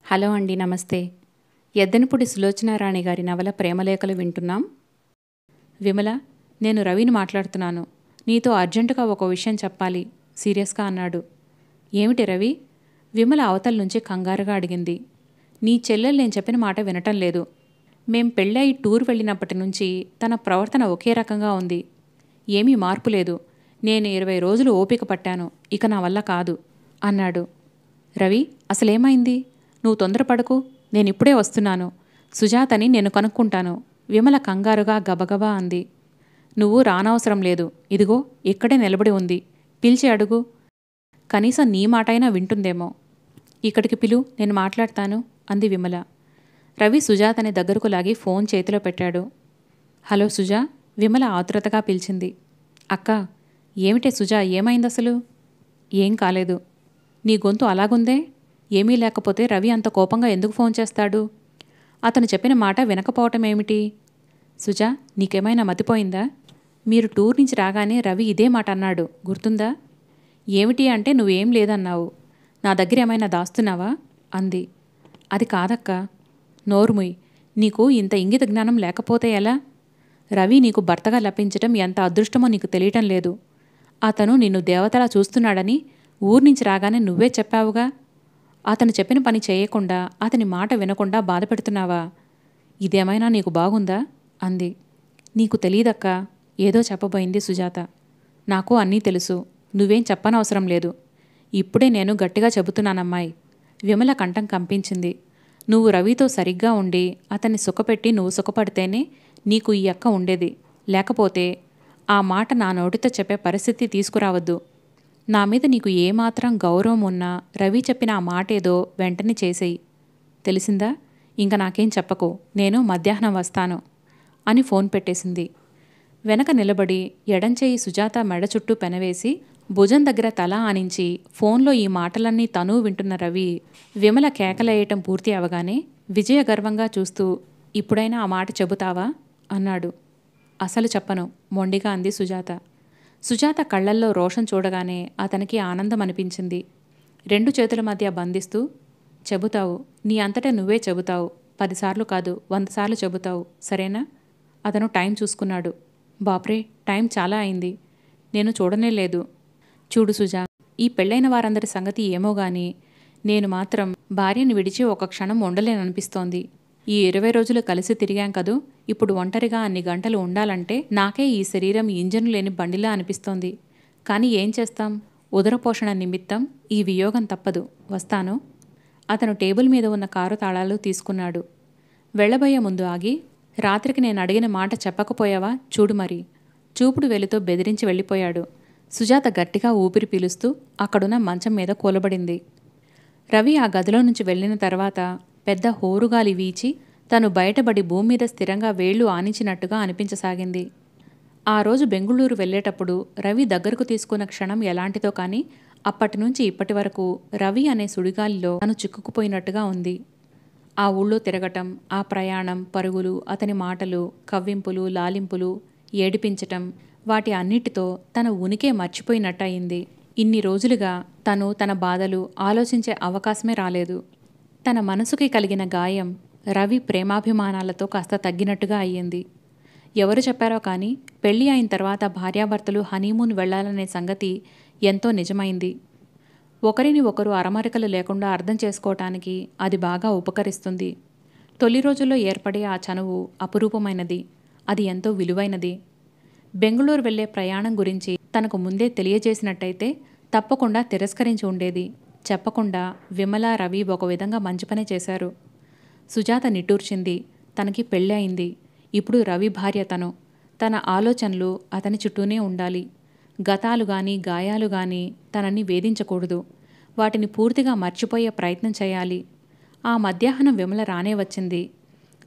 Hello అండి, నమస్తే. ఎద్దనపూడి సులోచనారాణి గారి నవల ప్రేమలేఖలు వింటున్నాం. విమల, నేను రవిని మాట్లాడుతున్నాను. నీతో అర్జెంటుగా ఒక విషయం చెప్పాలి సీరియస్గా అన్నాడు. ఏమిటి రవి? విమల అవతల నుంచి కంగారుగా అడిగింది. నీ చెల్లెలు నేను చెప్పిన మాట వినటం లేదు. మేం పెళ్ళై టూర్ వెళ్ళినప్పటి నుంచి తన ప్రవర్తన ఒకే రకంగా ఉంది. ఏమీ మార్పు లేదు. నేను 20 రోజులు ఓపిక పట్టాను. ఇక నా వల్ల కాదు అన్నాడు. రవి, అసలేమైంది? నువ్వు తొందరపడకు, నేనిప్పుడే వస్తున్నాను. సుజాతని నేను కనుక్కుంటాను. విమల కంగారుగా గబగబా అంది. నువ్వు రానవసరం లేదు. ఇదిగో ఇక్కడే నిలబడి ఉంది. పిలిచి అడుగు. కనీసం నీ మాటైనా వింటుందేమో. ఇక్కడికి పిలు, నేను మాట్లాడతాను అంది విమల. రవి సుజాతని దగ్గరకు లాగి ఫోన్ చేతిలో పెట్టాడు. హలో సుజా, విమల ఆతురతగా పిలిచింది. అక్క. ఏమిటే సుజా, ఏమైందసలు? ఏం కాలేదు. నీ గొంతు అలాగుందే? ఏమీ లేకపోతే రవి అంత కోపంగా ఎందుకు ఫోన్ చేస్తాడు? అతను చెప్పిన మాట వినకపోవటమేమిటి? సుజా, నీకేమైనా మతిపోయిందా? మీరు టూర్ నుంచి రాగానే రవి ఇదే మాట అన్నాడు, గుర్తుందా? ఏమిటి అంటే నువ్వేం లేదన్నావు. నా దగ్గర ఏమైనా దాస్తున్నావా అంది. అది కాదక్క. నోరుముయ్. నీకు ఇంత ఇంగిత జ్ఞానం లేకపోతే ఎలా? రవి నీకు భర్తగా లభించటం ఎంత అదృష్టమో నీకు తెలియటం లేదు. అతను నిన్ను దేవతలా చూస్తున్నాడని ఊరి నుంచి రాగానే నువ్వే చెప్పావుగా. అతను చెప్పిన పని చేయకుండా, అతని మాట వినకుండా బాధపెడుతున్నావా? ఇదేమైనా నీకు బాగుందా అంది. నీకు తెలీదక్కా, ఏదో చెప్పబోయింది సుజాత. నాకు అన్నీ తెలుసు. నువ్వేం చెప్పనవసరం లేదు. ఇప్పుడే నేను గట్టిగా చెబుతున్నానమ్మాయి. విమల కంఠం కంపించింది. నువ్వు రవితో సరిగ్గా ఉండి అతన్ని సుఖపెట్టి నువ్వు సుఖపడితేనే నీకు ఈ అక్క ఉండేది. లేకపోతే ఆ మాట నా నోటితో చెప్పే పరిస్థితి తీసుకురావద్దు. నా మీద నీకు ఏమాత్రం గౌరవం ఉన్నా రవి చెప్పిన ఆ మాటేదో వెంటనే చేసేయి. తెలిసిందా? ఇంక నాకేం చెప్పకు. నేను మధ్యాహ్నం వస్తాను అని ఫోన్ పెట్టేసింది. వెనక నిలబడి ఎడంచేయి సుజాత మెడ చుట్టూ పెనవేసి భుజం దగ్గర తల ఆనించి ఫోన్లో ఈ మాటలన్నీ తనూ వింటున్న రవి విమల కేకలేయటం పూర్తి అవగానే విజయ గర్వంగా చూస్తూ, ఇప్పుడైనా ఆ మాట చెబుతావా అన్నాడు. అసలు చెప్పను, మొండిగా అంది సుజాత. సుజాత కళ్లల్లో రోషం చూడగానే అతనికి ఆనందం అనిపించింది. 2 చేతుల మధ్య బంధిస్తూ, చెబుతావు, నీ అంతటా నువ్వే చెబుతావు. 10 సార్లు కాదు, 100 సార్లు చెబుతావు, సరేనా? అతను టైం చూసుకున్నాడు. బాప్రే, టైం చాలా అయింది. నేను చూడనే లేదు. చూడు సుజా, ఈ పెళ్ళైన వారందరి సంగతి ఏమోగాని నేను మాత్రం భార్యని విడిచి ఒక క్షణం ఉండలేననిపిస్తోంది. ఈ 20 రోజులు కలిసి తిరిగాం కదూ, ఇప్పుడు ఒంటరిగా అన్ని గంటలు ఉండాలంటే నాకే ఈ శరీరం ఇంజను లేని బండిలా అనిపిస్తోంది. కానీ ఏం చేస్తాం? ఉదరపోషణ నిమిత్తం ఈ వియోగం తప్పదు. వస్తాను. అతను టేబుల్ మీద ఉన్న కారు తాళాలు తీసుకున్నాడు. వెళ్లబోయే ముందు ఆగి, రాత్రికి నేను అడిగిన మాట చెప్పకపోయావా చూడు మరి. చూపుడు వెలుతో బెదిరించి వెళ్ళిపోయాడు. సుజాత గట్టిగా ఊపిరి పీలుస్తూ అక్కడున్న మంచం మీద కూలబడింది. రవి ఆ గదిలో నుంచి వెళ్ళిన తర్వాత పెద్ద హోరుగాలి వీచి తను బయటబడి భూమి మీద స్థిరంగా వేళ్లు ఆనించినట్టుగా అనిపించసాగింది. ఆ రోజు బెంగుళూరు వెళ్లేటప్పుడు రవి దగ్గరకు తీసుకున్న క్షణం ఎలాంటిదో కానీ అప్పటినుంచి ఇప్పటి వరకు రవి అనే సుడిగాలిలో తను చిక్కుకుపోయినట్టుగా ఉంది. ఆ ఊళ్ళో తిరగటం, ఆ ప్రయాణం, పరుగులు, అతని మాటలు, కవ్వింపులు, లాలింపులు, ఏడిపించటం, వాటి అన్నిటితో తన ఉనికే మర్చిపోయినట్టయింది. ఇన్ని రోజులుగా తను తన బాధలు ఆలోచించే అవకాశమే రాలేదు. తన మనసుకి కలిగిన గాయం రవి ప్రేమాభిమానాలతో కాస్త తగ్గినట్టుగా అయ్యింది. ఎవరు చెప్పారో కానీ పెళ్లి అయిన తర్వాత భార్యాభర్తలు హనీమూన్ వెళ్లాలనే సంగతి ఎంతో నిజమైంది. ఒకరిని ఒకరు అరమరికలు లేకుండా అర్థం చేసుకోవటానికి అది బాగా ఉపకరిస్తుంది. తొలి రోజుల్లో ఏర్పడే ఆ చనువు అపురూపమైనది. అది ఎంతో విలువైనది. బెంగుళూరు వెళ్లే ప్రయాణం గురించి తనకు ముందే తెలియజేసినట్టయితే తప్పకుండా తిరస్కరించి ఉండేది. చెప్పకుండా విమల, రవి ఒక విధంగా మంచి పనే చేశారు. సుజాత నిట్టూర్చింది. తనకి పెళ్ళి అయింది. ఇప్పుడు రవి భార్య తను. తన ఆలోచనలు అతని చుట్టూనే ఉండాలి. గతాలు గాని గాయాలు గాని తనని వేధించకూడదు. వాటిని పూర్తిగా మర్చిపోయే ప్రయత్నం చేయాలి. ఆ మధ్యాహ్నం విమల రానే వచ్చింది.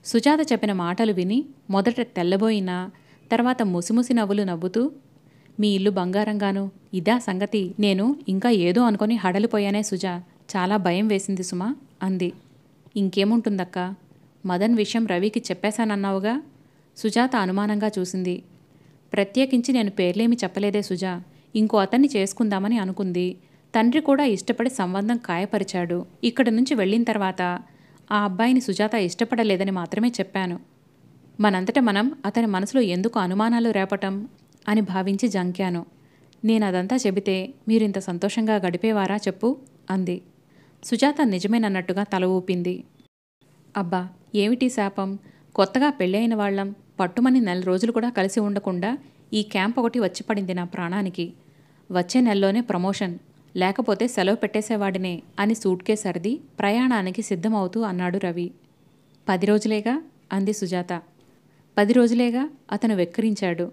సుజాత చెప్పిన మాటలు విని మొదట తెల్లబోయినా తర్వాత ముసిముసి నవ్వులు నవ్వుతూ, మీ ఇల్లు బంగారంగాను, ఇదా సంగతి? నేను ఇంకా ఏదో అనుకొని హడలిపోయానే సుజా, చాలా భయం వేసింది సుమా అంది. ఇంకేముంటుందక్కా, మదన్ విషయం రవికి చెప్పేశానన్నావుగా? సుజాత అనుమానంగా చూసింది. ప్రత్యేకించి నేను పేర్లేమి చెప్పలేదే సుజా. ఇంకో అతన్ని చేసుకుందామని అనుకుంది. తండ్రి కూడా ఇష్టపడి సంబంధం ఖాయపరిచాడు. ఇక్కడి నుంచి వెళ్ళిన తర్వాత ఆ అబ్బాయిని సుజాత ఇష్టపడలేదని మాత్రమే చెప్పాను. మనంతట మనం అతని మనసులో ఎందుకు అనుమానాలు రేపటం అని భావించి జంకాను. నేనదంతా చెబితే మీరింత సంతోషంగా గడిపేవారా చెప్పు అంది. సుజాత నిజమేనన్నట్టుగా తల ఊపింది. అబ్బా, ఏమిటి శాపం? కొత్తగా పెళ్ళైన వాళ్ళం, పట్టుమని 4 రోజులు కూడా కలిసి ఉండకుండా ఈ క్యాంప్ ఒకటి వచ్చి పడింది నా ప్రాణానికి. వచ్చే నెలలోనే ప్రమోషన్, లేకపోతే సెలవు పెట్టేసేవాడినే అని సూట్ కేస్ సర్ది ప్రయాణానికి సిద్ధమవుతూ అన్నాడు రవి. 10 రోజులేగా అంది సుజాత. 10 రోజులేగా అతను వెక్కిరించాడు.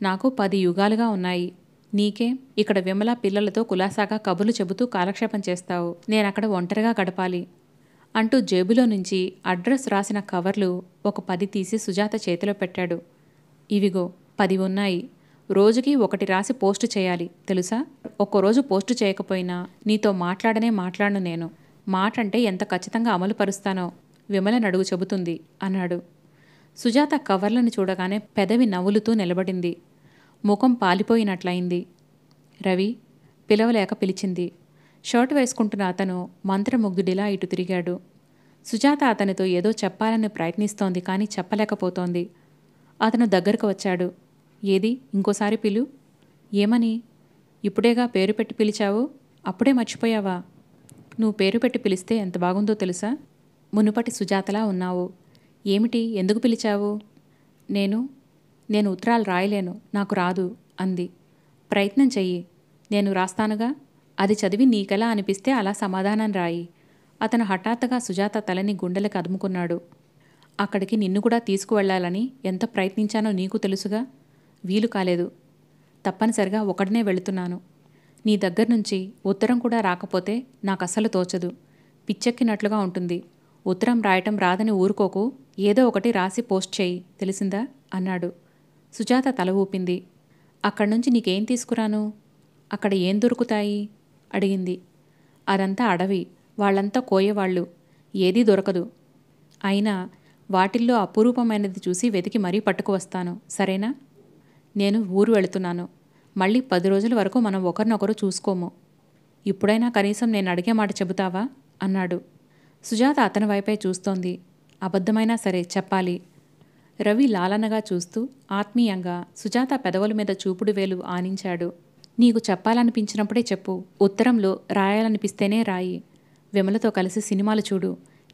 నాకు 10 యుగాలుగా ఉన్నాయి. నీకే ఇక్కడ విమల పిల్లలతో కులాసాగా కబుర్లు చెబుతూ కాలక్షేపం చేస్తావు. నేనక్కడ ఒంటరిగా గడపాలి అంటూ జేబులో నుంచి అడ్రస్ రాసిన కవర్లు ఒక 10 తీసి సుజాత చేతిలో పెట్టాడు. ఇవిగో 10 ఉన్నాయి. రోజుకి ఒకటి రాసి పోస్టు చేయాలి తెలుసా? ఒక్కరోజు పోస్టు చేయకపోయినా నీతో మాట్లాడను నేను. మాట అంటే ఎంత ఖచ్చితంగా అమలు పరుస్తానో విమల నడుగు చెబుతుంది అన్నాడు. సుజాత కవర్లను చూడగానే పెదవి నవ్వులుతూ నిలబడింది. ముఖం పాలిపోయినట్లయింది. రవి పిలవలేక పిలిచింది. షర్ట్ వేసుకుంటున్న అతను మంత్రముగ్ధుడిలా ఇటు తిరిగాడు. సుజాత అతనితో ఏదో చెప్పాలని ప్రయత్నిస్తోంది, కానీ చెప్పలేకపోతోంది. అతను దగ్గరకు వచ్చాడు. ఏది ఇంకోసారి పిలు. ఏమని? ఇప్పుడేగా పేరు పెట్టి పిలిచావు, అప్పుడే మర్చిపోయావా? నువ్వు పేరు పెట్టి పిలిస్తే ఎంత బాగుందో తెలుసా? మునుపటి సుజాతలా ఉన్నావు. ఏమిటి, ఎందుకు పిలిచావు? నేను ఉత్తరాలు రాయలేను, నాకు రాదు అంది. ప్రయత్నం చెయ్యి, నేను రాస్తానుగా. అది చదివి నీకెలా అనిపిస్తే అలా సమాధానం రాయి. అతను హఠాత్తుగా సుజాత తలని గుండెలకు అదుముకున్నాడు. అక్కడికి నిన్ను కూడా తీసుకువెళ్లాలని ఎంత ప్రయత్నించానో నీకు తెలుసుగా. వీలు కాలేదు. తప్పనిసరిగా ఒకడనే వెళుతున్నాను. నీ దగ్గర్నుంచి ఉత్తరం కూడా రాకపోతే నాకస్సలు తోచదు. పిచ్చెక్కినట్లుగా ఉంటుంది. ఉత్తరం రాయటం రాదని ఊరుకోకు, ఏదో ఒకటి రాసి పోస్ట్ చేయి, తెలిసిందా అన్నాడు. సుజాత తల ఊపింది. అక్కడ్నుంచి నీకేం తీసుకురాను? అక్కడ ఏం దొరుకుతాయి అడిగింది. అదంతా అడవి, వాళ్ళంతా కోయేవాళ్ళు, ఏదీ దొరకదు. అయినా వాటిల్లో అపురూపమైనది చూసి వెతికి మరీ పట్టుకువస్తాను, సరేనా? నేను ఊరు వెళుతున్నాను. మళ్ళీ 10 రోజుల వరకు మనం ఒకరినొకరు చూసుకోము. ఇప్పుడైనా కనీసం నేను అడిగే మాట చెబుతావా అన్నాడు. సుజాత అతని వైపే చూస్తోంది. అబద్ధమైనా సరే చెప్పాలి. రవి లాలనగా చూస్తూ ఆత్మీయంగా సుజాత పెదవుల మీద చూపుడు వేలు ఆనించాడు. నీకు చెప్పాలనిపించినప్పుడే చెప్పు. ఉత్తరంలో రాయాలనిపిస్తేనే రాయి. విమలతో కలిసి సినిమాలు చూడు.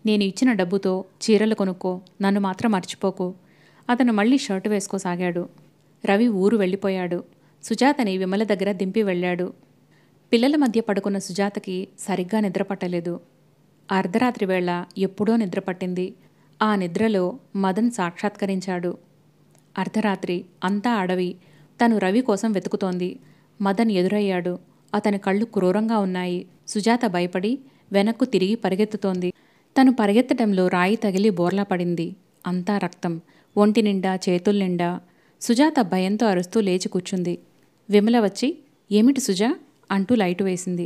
నేను ఇచ్చిన డబ్బుతో చీరలు కొనుక్కో. నన్ను మాత్రం మర్చిపోకు. అతను మళ్ళీ షర్టు వేసుకోసాగాడు. రవి ఊరు వెళ్ళిపోయాడు. సుజాతని విమల దగ్గర దింపి వెళ్ళాడు. పిల్లల మధ్య పడుకున్న సుజాతకి సరిగ్గా నిద్రపట్టలేదు. అర్ధరాత్రి వేళ ఎప్పుడో నిద్రపట్టింది. ఆ నిద్రలో మదన్ సాక్షాత్కరించాడు. అర్ధరాత్రి, అంతా అడవి. తను రవి కోసం వెతుకుతోంది. మదన్ ఎదురయ్యాడు. అతని కళ్ళు క్రూరంగా ఉన్నాయి. సుజాత భయపడి వెనక్కు తిరిగి పరిగెత్తుతోంది. తను పరిగెత్తడంలో రాయి తగిలి బోర్లా పడింది. అంతా రక్తం, ఒంటి నిండా, చేతుల్నిండా. సుజాత భయంతో అరుస్తూ లేచి కూర్చుంది. విమల వచ్చి, ఏమిటి సుజా అంటూ లైటు వేసింది.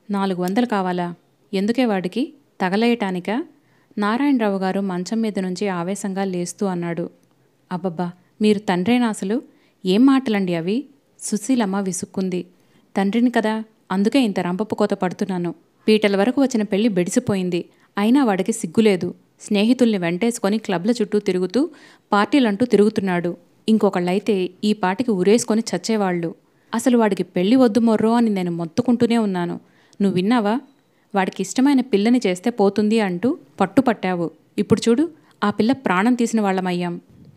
400 కావాలా? ఎందుకే వాడికి? తగలేయటానికా? నారాయణరావు గారు మంచం మీద నుంచి ఆవేశంగా లేస్తూ అన్నాడు. అబ్బబ్బా, మీరు తండ్రేనా అసలు? ఏం మాటలండి అవి? సుశీలమ్మ విసుక్కుంది. తండ్రిని కదా, అందుకే ఇంత రంపపు కోత పడుతున్నాను. పీటల వరకు వచ్చిన పెళ్లి బెడిసిపోయింది. అయినా వాడికి సిగ్గులేదు. స్నేహితుల్ని వెంటేసుకొని క్లబ్ల చుట్టూ తిరుగుతూ పార్టీలంటూ తిరుగుతున్నాడు. ఇంకొకళ్ళైతే ఈ పాటికి ఉరేసుకొని చచ్చేవాళ్ళు. అసలు వాడికి పెళ్లి వద్దు మొర్రో అని నేను మొత్తుకుంటూనే ఉన్నాను. నువ్వు విన్నావా? వాడికి ఇష్టమైన పిల్లని చేస్తే పోతుంది అంటూ పట్టుపట్టావు. ఇప్పుడు చూడు, ఆ పిల్ల ప్రాణం తీసిన వాళ్ళమయ్యాం.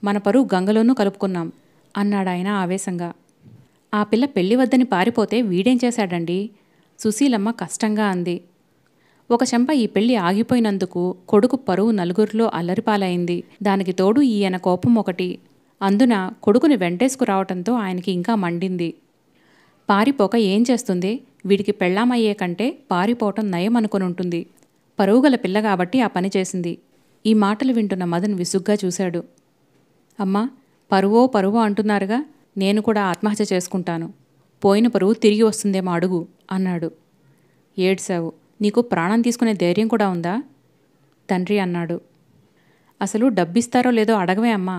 మన పరువు గంగలోనూ కలుపుకున్నాం అన్నాడాయన ఆవేశంగా. ఆ పిల్ల పెళ్లి వద్దని పారిపోతే వీడేం చేశాడండి? సుశీలమ్మ కష్టంగా అంది. ఒక చెంప ఈ పెళ్లి ఆగిపోయినందుకు కొడుకు పరువు నలుగురిలో అల్లరిపాలైంది. దానికి తోడు ఈయన కోపం ఒకటి. అందున కొడుకుని వెంటేసుకురావటంతో ఆయనకి ఇంకా మండింది. పారిపోక ఏం చేస్తుంది? వీడికి పెళ్ళామయ్యే కంటే పారిపోవటం నయం అనుకునుంటుంది. పరుగుగల పిల్ల కాబట్టి ఆ పని చేసింది. ఈ మాటలు వింటున్న మదన్ విసుగ్గా చూశాడు. అమ్మా, పరువో అంటున్నారుగా, నేను కూడా ఆత్మహత్య చేసుకుంటాను. పోయిన పరువు తిరిగి వస్తుందేమో అడుగు అన్నాడు. ఏడ్చావు. నీకు ప్రాణం తీసుకునే ధైర్యం కూడా ఉందా? తండ్రి అన్నాడు. అసలు డబ్బిస్తారో లేదో అడగవే అమ్మా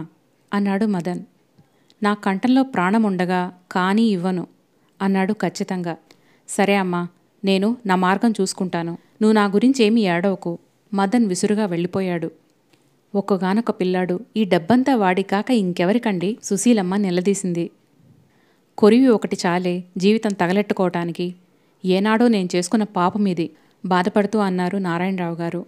అన్నాడు మదన్. నా కంఠంలో ప్రాణం ఉండగా కానీ ఇవ్వను అన్నాడు ఖచ్చితంగా. సరే అమ్మా, నేను నా మార్గం చూసుకుంటాను. నువ్వు నా గురించి ఏమీ ఏడవకు. మదన్ విసురుగా వెళ్ళిపోయాడు. ఒక్కగానొక్క పిల్లాడు, ఈ డబ్బంతా వాడి కాక ఇంకెవరికండి? సుశీలమ్మ నిలదీసింది. కొరివి ఒకటి చాలే జీవితం తగలెట్టుకోవటానికి. ఏనాడో నేను చేసుకున్న పాపమిది బాధపడుతూ అన్నారు నారాయణరావు గారు.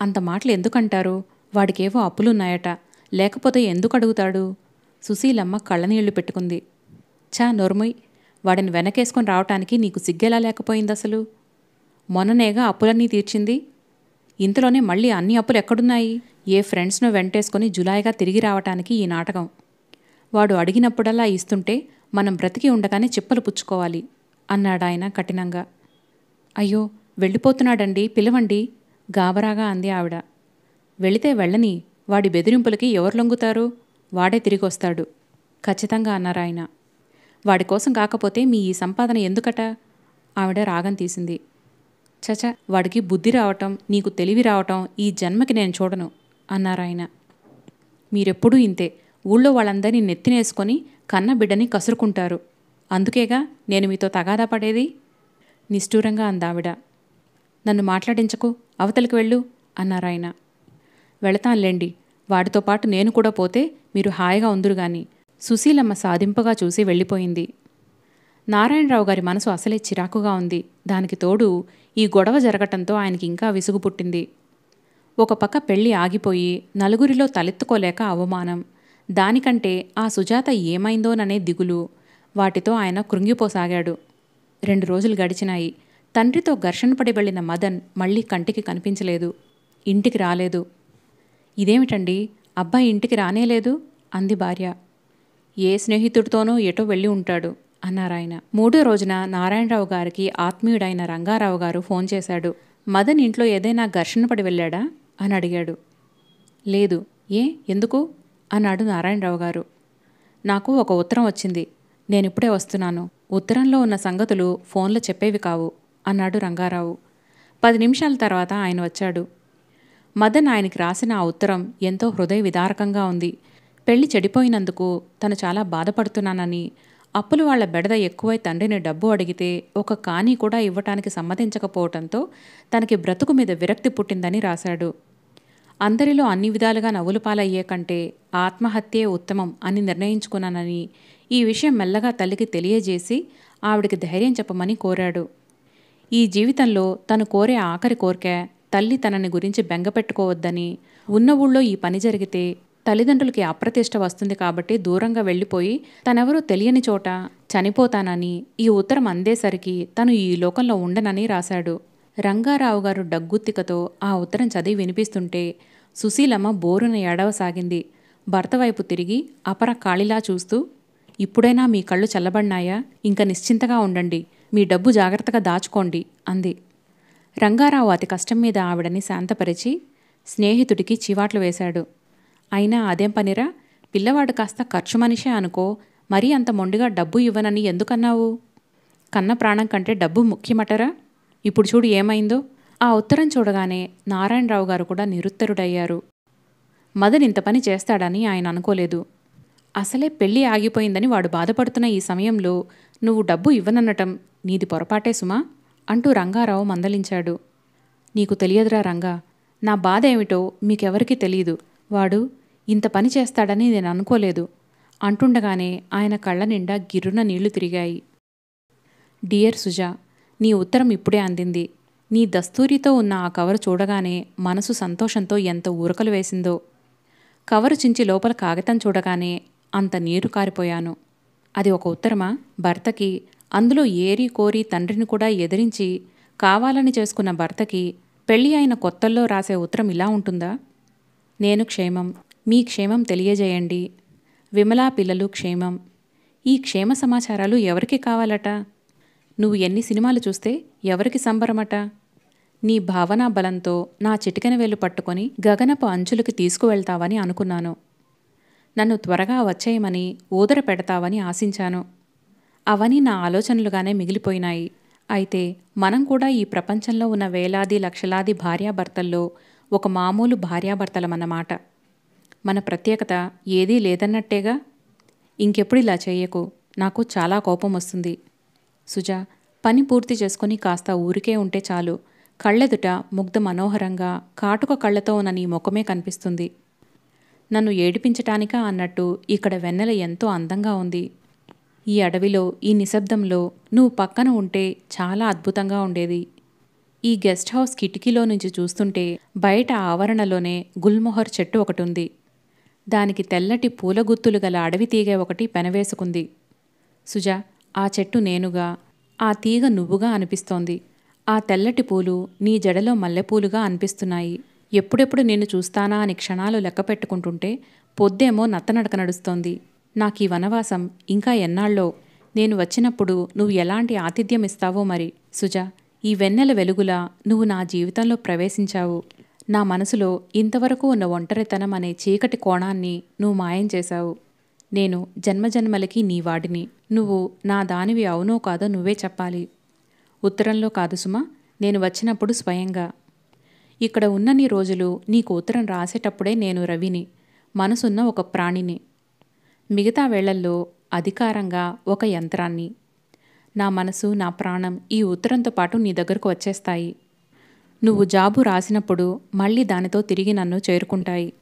అంత మాటలు ఎందుకంటారు? వాడికేవో అప్పులున్నాయట. లేకపోతే ఎందుకు అడుగుతాడు? సుశీలమ్మ కళ్ళనీళ్లు పెట్టుకుంది. ఛా నోర్మొయ్, వాడిని వెనకేసుకొని రావటానికి నీకు సిగ్గెలా లేకపోయిందసలు? మొన్ననేగా అప్పులన్నీ తీర్చింది. ఇంతలోనే మళ్ళీ అన్ని అప్పులు ఎక్కడున్నాయి? ఏ ఫ్రెండ్స్ను వెంటేసుకొని జులాయిగా తిరిగి రావటానికి ఈ నాటకం. వాడు అడిగినప్పుడల్లా ఇస్తుంటే మనం బ్రతికి ఉండగానే చిప్పలు పుచ్చుకోవాలి అన్నాడాయన కఠినంగా. అయ్యో వెళ్ళిపోతున్నాడండి, పిలవండి గాబరాగా అంది ఆవిడ. వెళితే వెళ్ళని, వాడి బెదిరింపులకి ఎవరు లొంగుతారు? వాడే తిరిగొస్తాడు ఖచ్చితంగా అన్నారాయన. వాడి కోసం కాకపోతే మీ ఈ సంపాదన ఎందుకట? ఆవిడ రాగం తీసింది. చచ, వాడికి బుద్ధి రావటం, నీకు తెలివి రావటం ఈ జన్మకి నేను చూడను అన్నారాయన. మీరెప్పుడూ ఇంతే. ఊళ్ళో వాళ్ళందరినీ నెత్తినేసుకొని కన్న బిడ్డని కసురుకుంటారు. అందుకేగా నేను మీతో తగాదా పడేది నిష్ఠూరంగా అందావిడ. నన్ను మాట్లాడించకు, అవతలికి వెళ్ళు అన్నారాయన. వెళతాన్లేండి, వాడితో పాటు నేను కూడా పోతే మీరు హాయిగా ఉందురుగాని. సుశీలమ్మ సాధింపుగా చూసి వెళ్ళిపోయింది. నారాయణరావు గారి మనసు అసలే చిరాకుగా ఉంది. దానికి తోడు ఈ గొడవ జరగటంతో ఆయనకి ఇంకా విసుగు పుట్టింది. ఒక పక్క పెళ్లి ఆగిపోయి నలుగురిలో తలెత్తుకోలేక అవమానం, దానికంటే ఆ సుజాత ఏమైందోననే దిగులు, వాటితో ఆయన కృంగిపోసాగాడు. 2 రోజులు గడిచినాయి. తండ్రితో ఘర్షణ పడి వెళ్లిన మదన్ మళ్లీ కంటికి కనిపించలేదు. ఇంటికి రాలేదు. ఇదేమిటండి, అబ్బాయి ఇంటికి రానేలేదు అంది భార్య. ఏ స్నేహితుడితోనో ఎటో వెళ్ళి ఉంటాడు అన్నారాయన. 3వ రోజున నారాయణరావు గారికి ఆత్మీయుడైన రంగారావు గారు ఫోన్ చేశాడు. మదన్ ఇంట్లో ఏదైనా ఘర్షణ పడి వెళ్ళాడా అని అడిగాడు. లేదు. ఏ, ఎందుకు అన్నాడు నారాయణరావు గారు. నాకు ఒక ఉత్తరం వచ్చింది, నేనిప్పుడే వస్తున్నాను. ఉత్తరంలో ఉన్న సంగతులు ఫోన్లో చెప్పేవి కావు అన్నాడు రంగారావు. 10 నిమిషాల తర్వాత ఆయన వచ్చాడు. మదన్ ఆయనకి రాసిన ఆ ఉత్తరం ఎంతో హృదయ విదారకంగా ఉంది. పెళ్లి చెడిపోయినందుకు తను చాలా బాధపడుతున్నానని, అప్పులు వాళ్ల బెడద ఎక్కువై తండ్రిని డబ్బు అడిగితే ఒక కానీ కూడా ఇవ్వటానికి సమ్మతించకపోవటంతో తనకి బ్రతుకు మీద విరక్తి పుట్టిందని రాశాడు. అందరిలో అన్ని విధాలుగా నవ్వులు పాలయ్యే కంటే ఆత్మహత్యే ఉత్తమం అని నిర్ణయించుకున్నానని, ఈ విషయం మెల్లగా తల్లికి తెలియజేసి ఆవిడికి ధైర్యం చెప్పమని కోరాడు. ఈ జీవితంలో తను కోరే ఆఖరి కోరిక తల్లి తనని గురించి బెంగపెట్టుకోవద్దని, ఉన్న ఊళ్ళో ఈ పని జరిగితే తల్లిదండ్రులకి అప్రతిష్ట వస్తుంది కాబట్టి దూరంగా వెళ్ళిపోయి తనెవరూ తెలియని చోట చనిపోతానని, ఈ ఉత్తరం అందేసరికి తను ఈ లోకంలో ఉండనని రాశాడు. రంగారావు గారు డగ్గుత్తికతో ఆ ఉత్తరం చదివి వినిపిస్తుంటే సుశీలమ్మ బోరున ఏడవసాగింది. భర్త వైపు తిరిగి అపర కాళిలా చూస్తూ, ఇప్పుడైనా మీ కళ్ళు చల్లబడినాయా? ఇంక నిశ్చింతగా ఉండండి, మీ డబ్బు జాగ్రత్తగా దాచుకోండి అంది. రంగారావు అతి కష్టం మీద ఆవిడని శాంతపరిచి స్నేహితుడికి చివాట్లు వేశాడు. అయినా అదేం పనిరా, పిల్లవాడు కాస్త ఖర్చు మనిషే అనుకో, మరీ అంత మొండిగా డబ్బు ఇవ్వనని ఎందుకన్నావు? కన్న ప్రాణం కంటే డబ్బు ముఖ్యమటరా? ఇప్పుడు చూడు ఏమైందో. ఆ ఉత్తరం చూడగానే నారాయణరావు గారు కూడా నిరుత్తరుడయ్యారు. మదన్ ఇంత పని చేస్తాడని ఆయన అనుకోలేదు. అసలే పెళ్లి ఆగిపోయిందని వాడు బాధపడుతున్న ఈ సమయంలో నువ్వు డబ్బు ఇవ్వనన్నటం నీది పొరపాటే సుమా అంటూ రంగారావు మందలించాడు. నీకు తెలియదురా రంగా, నా బాధ ఏమిటో మీకెవరికీ తెలీదు. వాడు ఇంత పని చేస్తాడని నేను అనుకోలేదు అంటుండగానే ఆయన కళ్ళ నిండా గిర్రున నీళ్లు తిరిగాయి. డియర్ సుజా, నీ ఉత్తరం ఇప్పుడే అందింది. నీ దస్తూరితో ఉన్న ఆ కవరు చూడగానే మనసు సంతోషంతో ఎంత ఊరకలు వేసిందో. కవరు చించి లోపల కాగితం చూడగానే అంత నీరు కారిపోయాను. అది ఒక ఉత్తరమా? భర్తకి, అందులో ఏరి కోరి తండ్రిని కూడా ఎదిరించి కావాలని చేసుకున్న భర్తకి పెళ్లి అయిన కొత్తల్లో రాసే ఉత్తరం ఇలా ఉంటుందా? నేను క్షేమం, మీ క్షేమం తెలియజేయండి. విమలా పిల్లలు క్షేమం. ఈ క్షేమ సమాచారాలు ఎవరికి కావాలట? నువ్వు ఎన్ని సినిమాలు చూస్తే ఎవరికి సంబరమట? నీ భావనా బలంతో నా చిటికెన వేలు పట్టుకొని గగనపు అంచులకి తీసుకువెళ్తావని అనుకున్నాను. నన్ను త్వరగా వచ్చేయమని ఊదర పెడతావని ఆశించాను. అవన్నీ నా ఆలోచనలుగానే మిగిలిపోయినాయి. అయితే మనం కూడా ఈ ప్రపంచంలో ఉన్న వేలాది లక్షలాది భార్యాభర్తల్లో ఒక మామూలు భార్యాభర్తలమన్నమాట. మన ప్రత్యేకత ఏదీ లేదన్నట్టేగా. ఇంకెప్పుడు ఇలా చెయ్యకు, నాకు చాలా కోపం వస్తుంది. సుజా, పని పూర్తి చేసుకుని కాస్త ఊరికే ఉంటే చాలు, కళ్ళెదుట ముగ్ధ మనోహరంగా కాటుక కళ్ళతో ఉన్న నీ ముఖమే కనిపిస్తుంది. నన్ను ఏడిపించటానికా అన్నట్టు ఇక్కడ వెన్నెల ఎంతో అందంగా ఉంది. ఈ అడవిలో, ఈ నిశ్శబ్దంలో నువ్వు పక్కన ఉంటే చాలా అద్భుతంగా ఉండేది. ఈ గెస్ట్ హౌస్ కిటికీలో నుంచి చూస్తుంటే బయట ఆవరణలోనే గుల్మొహర్ చెట్టు ఒకటుంది. దానికి తెల్లటి పూలగుత్తులు గల అడవి తీగ ఒకటి పెనవేసుకుంది. సుజా, ఆ చెట్టు నేనుగా, ఆ తీగ నువ్వుగా అనిపిస్తోంది. ఆ తెల్లటి పూలు నీ జడలో మల్లెపూలుగా అనిపిస్తున్నాయి. ఎప్పుడెప్పుడు నిన్ను చూస్తానా అని క్షణాలు లెక్క పెట్టుకుంటుంటే పొద్దేమో నత్తనడక నడుస్తోంది. నాకీ వనవాసం ఇంకా ఎన్నాళ్ళో. నేను వచ్చినప్పుడు నువ్వు ఎలాంటి ఆతిథ్యం ఇస్తావో మరి. సుజా, ఈ వెన్నెల వెలుగులా నువ్వు నా జీవితంలో ప్రవేశించావు. నా మనసులో ఇంతవరకు ఉన్న ఒంటరితనం అనే చీకటి కోణాన్ని నువ్వు మాయం చేశావు. నేను జన్మజన్మలకి నీ వాడిని. నువ్వు నా దానివి అవునో కాదో నువ్వే చెప్పాలి. ఉత్తరంలో కాదు సుమా, నేను వచ్చినప్పుడు స్వయంగా. ఇక్కడ ఉన్నన్ని రోజులు నీకు ఉత్తరం రాసేటప్పుడే నేను రవిని, మనసున్న ఒక ప్రాణిని. మిగతా వేళల్లో అధికారంగా ఒక యంత్రాన్ని. నా మనసు, నా ప్రాణం ఈ ఉత్తరంతో పాటు నీ దగ్గరకు వచ్చేస్తాయి. నువ్వు జాబు రాసినప్పుడు మళ్ళీ దానితో తిరిగి నన్ను చేరుకుంటాయి.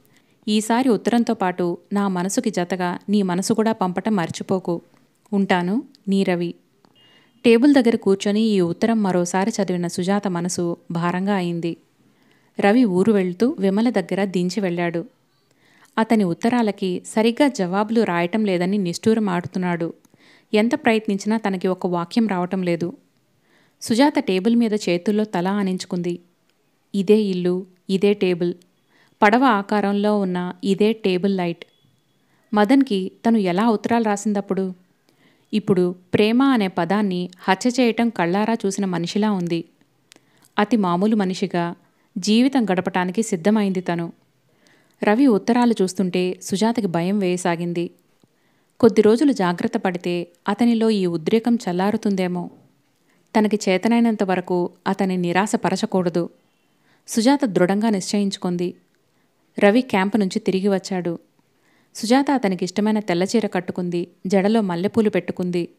ఈసారి ఉత్తరంతో పాటు నా మనసుకి జతగా నీ మనసు కూడా పంపటం మర్చిపోకు. ఉంటాను, నీ రవి. టేబుల్ దగ్గర కూర్చొని ఈ ఉత్తరం మరోసారి చదివిన సుజాత మనసు భారంగా అయింది. రవి ఊరు వెళ్తూ విమల దగ్గర దించి వెళ్ళాడు. అతని ఉత్తరాలకి సరిగ్గా జవాబులు రాయటం లేదని నిష్ఠూరం ఆడుతున్నాడు. ఎంత ప్రయత్నించినా తనకి ఒక వాక్యం రావటం లేదు. సుజాత టేబుల్ మీద చేతుల్లో తల ఆనించుకుంది. ఇదే ఇల్లు, ఇదే టేబుల్, పడవ ఆకారంలో ఉన్న ఇదే టేబుల్ లైట్. మదన్కి తను ఎలా ఉత్తరాలు రాసిందప్పుడు? ఇప్పుడు ప్రేమ అనే పదాన్ని హత్య చేయటం కళ్ళారా చూసిన మనిషిలా ఉంది. అతి మామూలు మనిషిగా జీవితం గడపటానికి సిద్ధమైంది తను. రవి ఉత్తరాలు చూస్తుంటే సుజాతకి భయం వేయసాగింది. కొద్ది రోజులు జాగ్రత్త పడితే అతనిలో ఈ ఉద్రేకం చల్లారుతుందేమో. తనకి చేతనైనంత వరకు అతని నిరాశపరచకూడదు. సుజాత దృఢంగా నిశ్చయించుకుంది. రవి క్యాంపు నుంచి తిరిగి వచ్చాడు. సుజాత అతనికి ఇష్టమైన తెల్లచీర కట్టుకుంది, జడలో మల్లెపూలు పెట్టుకుంది.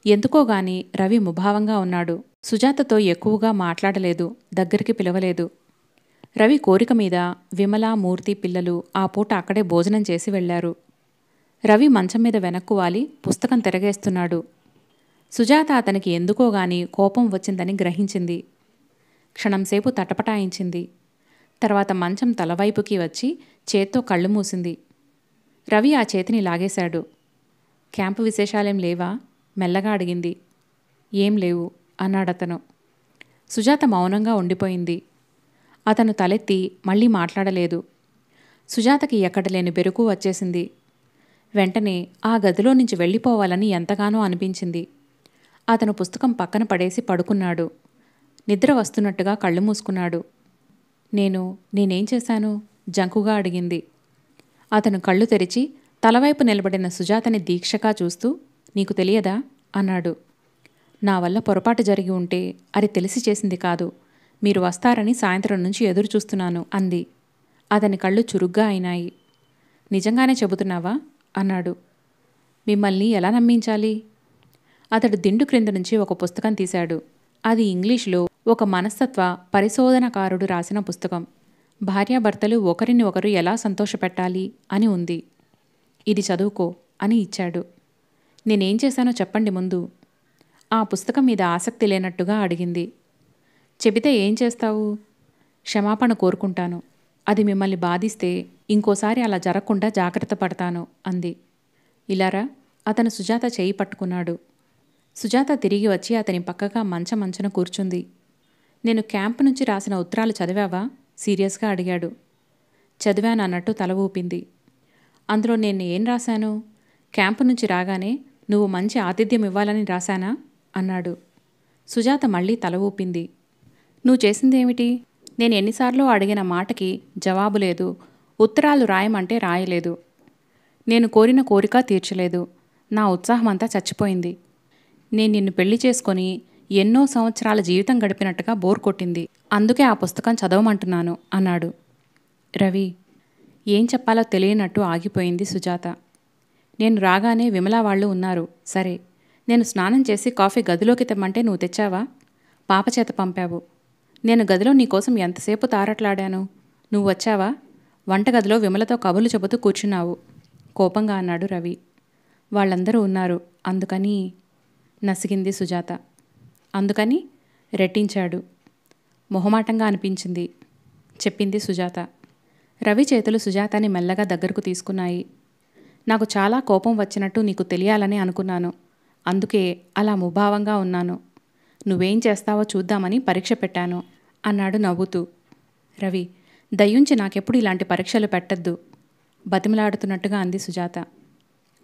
ఎందుకోగాని రవి ముభావంగా ఉన్నాడు. సుజాతతో ఎక్కువగా మాట్లాడలేదు, దగ్గరికి పిలవలేదు. రవి కోరిక మీద విమల, మూర్తి పిల్లలు ఆ పూట అక్కడే భోజనం చేసి వెళ్లారు. రవి మంచం మీద వెనక్కు వాలి పుస్తకం తిరగేస్తున్నాడు. సుజాత అతనికి ఎందుకోగాని కోపం వచ్చిందని గ్రహించింది. క్షణంసేపు తటపటాయించింది. తర్వాత మంచం తలవైపుకి వచ్చి చేత్తో కళ్ళు మూసింది. రవి ఆ చేతిని లాగేశాడు. క్యాంపు విశేషాలేం లేవా? మెల్లగా అడిగింది. ఏం లేవు అన్నాడతను. సుజాత మౌనంగా ఉండిపోయింది. అతను తలెత్తి మళ్ళీ మాట్లాడలేదు. సుజాతకి ఎక్కడలేని బెరుకు వచ్చేసింది. వెంటనే ఆ గదిలో నుంచి వెళ్ళిపోవాలని ఎంతగానో అనిపించింది. అతను పుస్తకం పక్కన పడేసి పడుకున్నాడు. నిద్ర వస్తున్నట్టుగా కళ్ళు మూసుకున్నాడు. నేనేం చేశాను? జంకుగా అడిగింది. అతను కళ్ళు తెరిచి తలవైపు నిలబడిన సుజాతని దీక్షగా చూస్తూ, నీకు తెలియదా అన్నాడు. నా వల్ల పొరపాటు జరిగి ఉంటే అది తెలిసి చేసింది కాదు. మీరు వస్తారని సాయంత్రం నుంచి ఎదురు చూస్తున్నాను అంది. అతని కళ్ళు చురుగ్గా అయినాయి. నిజంగానే చెబుతున్నావా అన్నాడు. మిమ్మల్ని ఎలా నమ్మించాలి? అతడు దిండు క్రింద నుంచి ఒక పుస్తకం తీశాడు. అది ఇంగ్లీష్లో ఒక మనస్తత్వ పరిశోధనకారుడు రాసిన పుస్తకం. భార్యాభర్తలు ఒకరిని ఒకరు ఎలా సంతోషపెట్టాలి అని ఉంది. ఇది చదువుకో అని ఇచ్చాడు. నేనేం చేశానో చెప్పండి ముందు. ఆ పుస్తకం మీద ఆసక్తి లేనట్టుగా అడిగింది. చెబితే ఏం చేస్తావు? క్షమాపణ కోరుకుంటాను. అది మిమ్మల్ని బాధిస్తే ఇంకోసారి అలా జరగకుండా జాగ్రత్త పడతాను అంది. ఇలారా అతను సుజాత చేయి పట్టుకున్నాడు. సుజాత తిరిగి వచ్చి అతని పక్కగా మంచన కూర్చుంది. నేను క్యాంపు నుంచి రాసిన ఉత్తరాలు చదివావా? సీరియస్గా అడిగాడు. చదివాను అన్నట్టు తల ఊపింది. అందులో నేను ఏం రాశాను? క్యాంపు నుంచి రాగానే నువ్వు మంచి ఆతిథ్యం ఇవ్వాలని రాశానా అన్నాడు. సుజాత మళ్ళీ తల ఊపింది. నువ్వు చేసిందేమిటి? నేను ఎన్నిసార్లు అడిగిన మాటకి జవాబు లేదు. ఉత్తరాలు రాయమంటే రాయలేదు. నేను కోరిన కోరిక తీర్చలేదు. నా ఉత్సాహమంతా చచ్చిపోయింది. నేను నిన్ను పెళ్లి చేసుకొని ఎన్నో సంవత్సరాల జీవితం గడిపినట్టుగా బోర్ కొట్టింది. అందుకే ఆ పుస్తకం చదవమంటున్నాను అన్నాడు. రవి ఏం చెప్పాలో తెలియనట్టు ఆగిపోయింది సుజాత. నేను రాగానే విమలా వాళ్ళు ఉన్నారు. సరే, నేను స్నానం చేసి కాఫీ గదిలోకి తెమ్మంటే నువ్వు తెచ్చావా? పాప చేత పంపావు. నేను గదిలో నీకోసం ఎంతసేపు తారట్లాడాను. నువ్వు వచ్చావా? వంటగదిలో విమలతో కబుర్లు చెబుతూ కూర్చున్నావు కోపంగా అన్నాడు రవి. వాళ్ళందరూ ఉన్నారు అందుకని నసిగింది సుజాత. అందుకని రెట్టించాడు. మొహమాటంగా అనిపించింది చెప్పింది సుజాత. రవి చేతులు సుజాతని మెల్లగా దగ్గరకు తీసుకున్నాయి. నాకు చాలా కోపం వచ్చినట్టు నీకు తెలియాలని అనుకున్నాను. అందుకే అలా ముభావంగా ఉన్నాను. నువ్వేం చేస్తావో చూద్దామని పరీక్ష పెట్టాను అన్నాడు నవ్వుతూ. రవి, దయ్యుంచి నాకెప్పుడు ఇలాంటి పరీక్షలు పెట్టద్దు బతిమలాడుతున్నట్టుగా అంది సుజాత.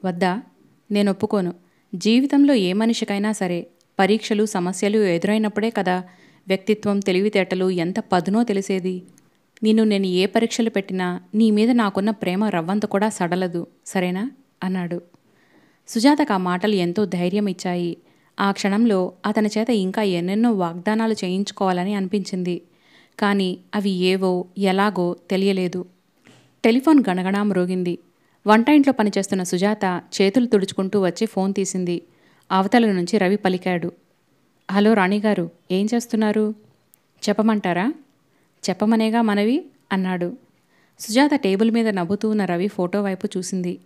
వద్దా? నేను ఒప్పుకోను. జీవితంలో ఏ మనిషికైనా సరే పరీక్షలు సమస్యలు ఎదురైనప్పుడే కదా వ్యక్తిత్వం తెలివితేటలు ఎంత పదునో తెలిసేది. నేను ఏ పరీక్షలు పెట్టినా నీ మీద నాకున్న ప్రేమ రవ్వంత కూడా సడలదు, సరేనా అన్నాడు. సుజాతకు ఆ మాటలు ఎంతో ధైర్యం ఇచ్చాయి. ఆ క్షణంలో అతని చేత ఇంకా ఎన్నెన్నో వాగ్దానాలు చేయించుకోవాలని అనిపించింది. కానీ అవి ఏవో ఎలాగో తెలియలేదు. టెలిఫోన్ గణగణా మ్రోగింది. వంట ఇంట్లో పనిచేస్తున్న సుజాత చేతులు తుడుచుకుంటూ వచ్చి ఫోన్ తీసింది. అవతల నుంచి రవి పలికాడు. హలో రాణిగారు, ఏం చేస్తున్నారు? చెప్పమంటారా? చెప్పమనేగా మనవి అన్నాడు. సుజాత టేబుల్ మీద నవ్వుతూ ఉన్న రవి ఫోటో వైపు చూసింది.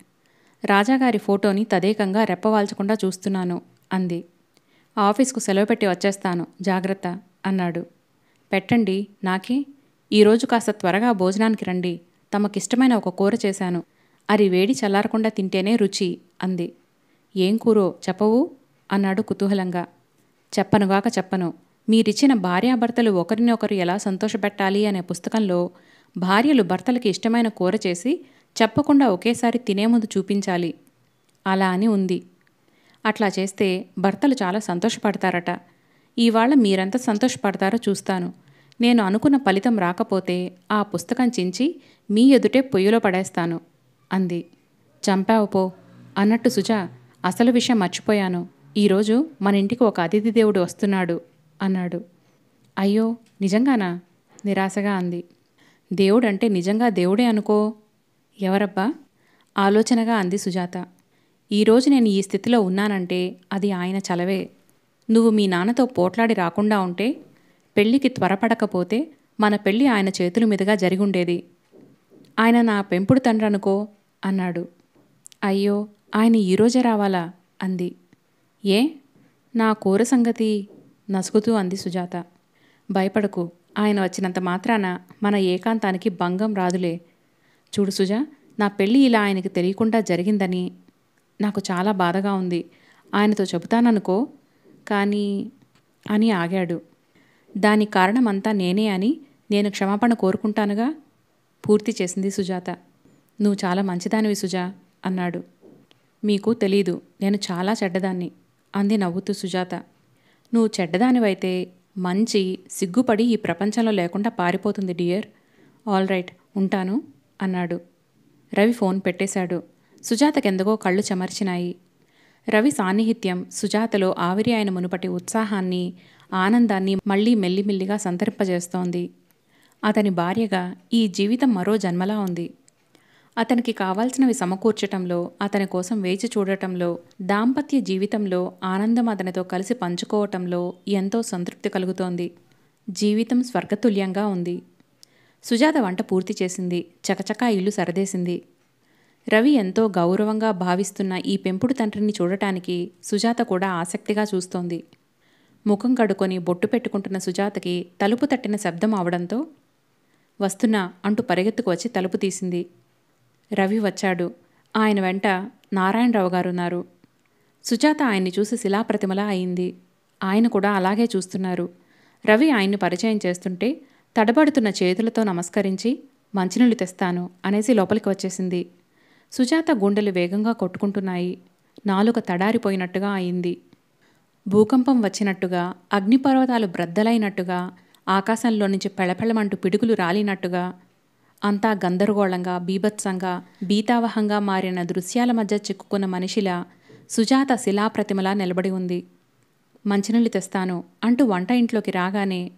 రాజాగారి ఫోటోని తదేకంగా రెప్పవాల్చకుండా చూస్తున్నాను అంది. ఆఫీస్కు సెలవు పెట్టి వచ్చేస్తాను, జాగ్రత్త అన్నాడు. పెట్టండి, నాకే. ఈరోజు కాస్త త్వరగా భోజనానికి రండి. తమకిష్టమైన ఒక కూర చేశాను. అది వేడి చల్లారకుండా తింటేనే రుచి అంది. ఏం కూరో చెప్పవు అన్నాడు కుతూహలంగా. చెప్పనుగాక చెప్పను. మీరిచ్చిన భార్యాభర్తలు ఒకరినొకరు ఎలా సంతోషపెట్టాలి అనే పుస్తకంలో భార్యలు భర్తలకి ఇష్టమైన కూర చేసి చెప్పకుండా ఒకేసారి తినే ముందు చూపించాలి. అలా అని ఉంది. అట్లా చేస్తే భర్తలు చాలా సంతోషపడతారట. ఇవాళ మీరెంత సంతోషపడతారో చూస్తాను. నేను అనుకున్న ఫలితం రాకపోతే ఆ పుస్తకం చించి మీ ఎదుటే పొయ్యిలో పడేస్తాను అంది. చంపావు పో అన్నట్టు సుజా, అసలు విషయం మర్చిపోయాను. ఈరోజు మన ఇంటికి ఒక అతిథి దేవుడు వస్తున్నాడు అన్నాడు. అయ్యో, నిజంగానా? నిరాశగా అంది. దేవుడంటే నిజంగా దేవుడే అనుకో. ఎవరబ్బా? ఆలోచనగా అంది సుజాత. ఈరోజు నేను ఈ స్థితిలో ఉన్నానంటే అది ఆయన చలవే. నువ్వు మీ నాన్నతో పోట్లాడి రాకుండా ఉంటే, పెళ్లికి త్వరపడకపోతే మన పెళ్లి ఆయన చేతుల మీదుగా జరిగుండేది. ఆయన నా పెంపుడు తండ్రనుకో అన్నాడు. అయ్యో, ఆయన ఈరోజే రావాలా అంది. ఏ? నా కూర సంగతి నసుగుతూ అంది సుజాత. భయపడకు, ఆయన వచ్చినంత మాత్రాన మన ఏకాంతానికి భంగం రాదులే. చూడు సుజా, నా పెళ్ళి ఇలా ఆయనకి తెలియకుండా జరిగిందని నాకు చాలా బాధగా ఉంది. ఆయనతో చెబుతాననుకో, కానీ అని ఆగాడు. దానికి కారణమంతా నేనే అని నేను క్షమాపణ కోరుకుంటానుగా పూర్తి చేసింది సుజాత. నువ్వు చాలా మంచిదానివి సుజా అన్నాడు. మీకు తెలీదు, నేను చాలా చెడ్డదాన్ని అంది నవ్వుతూ సుజాత. నువ్వు చెడ్డదానివైతే మంచి సిగ్గుపడి ఈ ప్రపంచంలో లేకుండా పారిపోతుంది డియర్. ఆల్ రైట్, ఉంటాను అన్నాడు. రవి ఫోన్ పెట్టేశాడు. సుజాతకెందుకో కళ్ళు చెమర్చినాయి. రవి సాన్నిహిత్యం సుజాతలో ఆవిరి అయిన మునుపటి ఉత్సాహాన్ని, ఆనందాన్ని మళ్లీ మెల్లిమెల్లిగా సంతరింపజేస్తోంది. అతని భార్యగా ఈ జీవితం మరో జన్మలా ఉంది. అతనికి కావాల్సినవి సమకూర్చటంలో, అతని కోసం వేచి చూడటంలో, దాంపత్య జీవితంలో ఆనందం అతనితో కలిసి పంచుకోవటంలో ఎంతో సంతృప్తి కలుగుతోంది. జీవితం స్వర్గతుల్యంగా ఉంది. సుజాత వంట పూర్తి చేసింది. చకచకా ఇల్లు సరదేసింది. రవి ఎంతో గౌరవంగా భావిస్తున్న ఈ పెంపుడు తండ్రిని చూడటానికి సుజాత కూడా ఆసక్తిగా చూస్తోంది. ముఖం కడుకొని బొట్టు పెట్టుకుంటున్న సుజాతకి తలుపు తట్టిన శబ్దం అవడంతో వస్తున్నా అంటూ పరిగెత్తుకు వచ్చి తలుపు తీసింది. రవి వచ్చాడు. ఆయన వెంట నారాయణరావు గారున్నారు. సుజాత ఆయన్ని చూసి శిలాప్రతిమలా అయింది. ఆయన కూడా అలాగే చూస్తున్నారు. రవి ఆయన్ని పరిచయం చేస్తుంటే తడబడుతున్న చేతులతో నమస్కరించి మంచినీళ్ళు తెస్తాను అనేసి లోపలికి వచ్చేసింది. సుజాత గుండెలు వేగంగా కొట్టుకుంటున్నాయి. నాలుక తడారిపోయినట్టుగా అయింది. భూకంపం వచ్చినట్టుగా, అగ్నిపర్వతాలు బ్రద్దలైనట్టుగా, ఆకాశంలో నుంచి పెళపెళమంటూ పిడుగులు రాలినట్టుగా, అంతా గందరగోళంగా, బీభత్సంగా, భీతావహంగా మారిన దృశ్యాల మధ్య చిక్కుకున్న మనిషిలా సుజాత శిలాప్రతిమలా నిలబడి ఉంది. మంచినీళ్ళు తెస్తాను అంటూ వంట ఇంట్లోకి రాగానే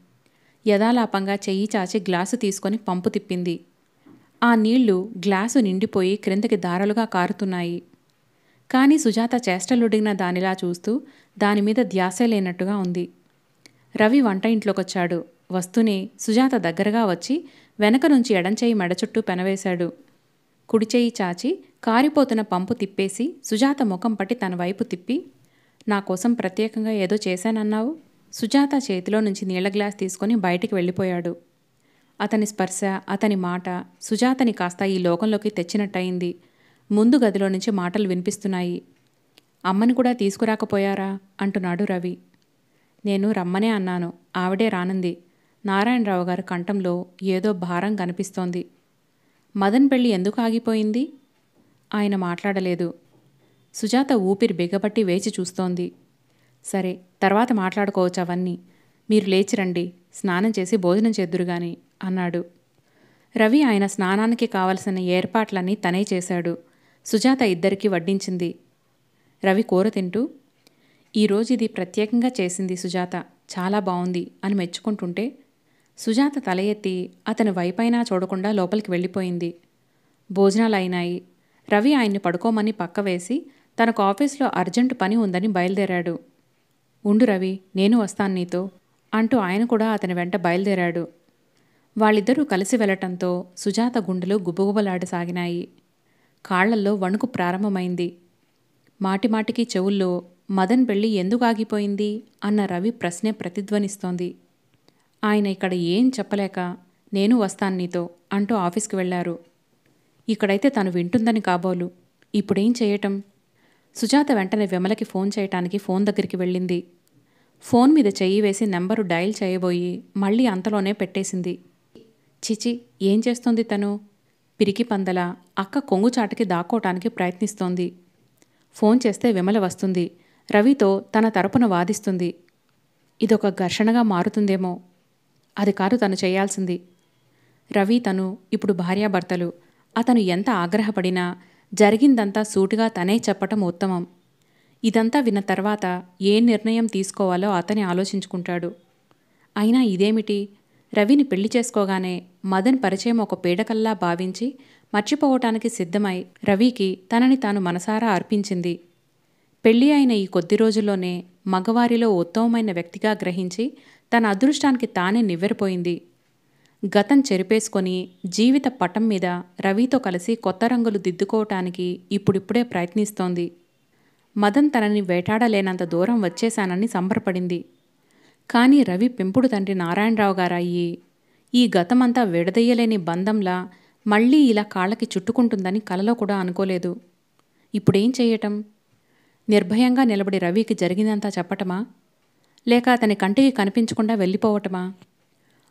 యథాలాపంగా చెయ్యి చాచి గ్లాసు తీసుకొని పంపు తిప్పింది. ఆ నీళ్లు గ్లాసు నిండిపోయి క్రిందకి దారలుగా కారుతున్నాయి. కానీ సుజాత చేష్టలుడిగిన దానిలా చూస్తూ దానిమీద ధ్యాసే లేనట్టుగా ఉంది. రవి వంట ఇంట్లోకొచ్చాడు. వస్తూనే సుజాత దగ్గరగా వచ్చి వెనక నుంచి ఎడంచేయి మెడ చుట్టూ పెనవేశాడు. కుడిచేయి చాచి కారిపోతున్న పంపు తిప్పేసి సుజాత ముఖం పట్టి తన వైపు తిప్పి, నా కోసం ప్రత్యేకంగా ఏదో చేశానన్నావు? సుజాత చేతిలో నుంచి నీళ్ల గ్లాస్ తీసుకొని బయటికి వెళ్ళిపోయాడు. అతని స్పర్శ, అతని మాట సుజాతని కాస్త ఈ లోకంలోకి తెచ్చినట్టయింది. ముందు గదిలో నుంచి మాటలు వినిపిస్తున్నాయి. అమ్మని కూడా తీసుకురాకపోయారా అంటున్నాడు రవి. నేను రమ్మనే అన్నాను, ఆవిడే రానంది. నారాయణరావు గారి కంఠంలో ఏదో భారం కనిపిస్తోంది. మదన్ పెళ్ళి ఎందుకు ఆగిపోయింది? ఆయన మాట్లాడలేదు. సుజాత ఊపిరి బిగబట్టి వేచి చూస్తోంది. సరే, తర్వాత మాట్లాడుకోవచ్చు అవన్నీ. మీరు లేచిరండి, స్నానం చేసి భోజనం చేద్దురుగాని అన్నాడు. రవి ఆయన స్నానానికి కావలసిన ఏర్పాట్లన్నీ తనే చేశాడు. సుజాత ఇద్దరికీ వడ్డించింది. రవి కూర తింటూ, ఈరోజు ఇది ప్రత్యేకంగా చేసింది సుజాత, చాలా బావుంది అని మెచ్చుకుంటుంటే సుజాత తల ఎత్తి అతని వైపైనా చూడకుండా లోపలికి వెళ్ళిపోయింది. భోజనాలైనాయి. రవి ఆయన్ని పడుకోమని పక్క వేసి తనకు ఆఫీస్లో అర్జెంటు పని ఉందని బయలుదేరాడు. ఉండు రవి, నేను వస్తాను నీతో అంటూ ఆయన కూడా అతని వెంట బయలుదేరాడు. వాళ్ళిద్దరూ కలిసి వెళ్లటంతో సుజాత గుండెలు గుబగుబలాడసాగినాయి. కాళ్లల్లో వణుకు ప్రారంభమైంది. మాటిమాటికి చెవుల్లో మదన్ పెళ్ళి ఎందుకు ఆగిపోయింది అన్న రవి ప్రశ్నే ప్రతిధ్వనిస్తోంది. ఆయన ఇక్కడ ఏం చెప్పలేక నేను వస్తాను నీతో అంటూ ఆఫీస్కి వెళ్లారు. ఇక్కడైతే తను వింటుందని కాబోలు. ఇప్పుడేం చేయటం? సుజాత వెంటనే విమలకి ఫోన్ చేయటానికి ఫోన్ దగ్గరికి వెళ్ళింది. ఫోన్ మీద చెయ్యి వేసి నెంబరు డయల్ చేయబోయి మళ్ళీ అంతలోనే పెట్టేసింది. చిచి, ఏం చేస్తోంది తను? పిరికి పందల అక్క కొంగుచాటుకి దాక్కోటానికి ప్రయత్నిస్తోంది. ఫోన్ చేస్తే విమల వస్తుంది, రవితో తన తరపున వాదిస్తుంది. ఇదొక ఘర్షణగా మారుతుందేమో. అది కాదు తను చేయాల్సింది. రవి తను ఇప్పుడు భార్యాభర్తలు. అతను ఎంత ఆగ్రహపడినా జరిగిందంతా సూటిగా తనే చెప్పటం ఉత్తమం. ఇదంతా విన్న తర్వాత ఏ నిర్ణయం తీసుకోవాలో అతని ఆలోచించుకుంటాడు. అయినా ఇదేమిటి? రవిని పెళ్లి చేసుకోగానే మదన్ పరిచయం ఒక పీడకల్లా భావించి మర్చిపోవటానికి సిద్ధమై రవికి తనని తాను మనసారా అర్పించింది. పెళ్లి అయిన ఈ కొద్ది రోజుల్లోనే మగవారిలో ఉత్తమమైన వ్యక్తిగా గ్రహించి తన అదృష్టానికి తానే నివ్వెరపోయింది. గతం చెరిపేసుకొని జీవిత పటం మీద రవితో కలిసి కొత్త రంగులు దిద్దుకోవటానికి ఇప్పుడిప్పుడే ప్రయత్నిస్తోంది. మదన్ తనని వేటాడలేనంత దూరం వచ్చేశానని సంబరపడింది. కానీ రవి పెంపుడు తండ్రి నారాయణరావు గారయ్యి ఈ గతమంతా విడదయ్యలేని బంధంలా మళ్లీ ఇలా కాళ్ళకి చుట్టుకుంటుందని కలలో కూడా అనుకోలేదు. ఇప్పుడేం చెయ్యటం? నిర్భయంగా నిలబడి రవికి జరిగిందంతా చెప్పటమా? లేక అతని కంటికి కనిపించకుండా వెళ్ళిపోవటమా?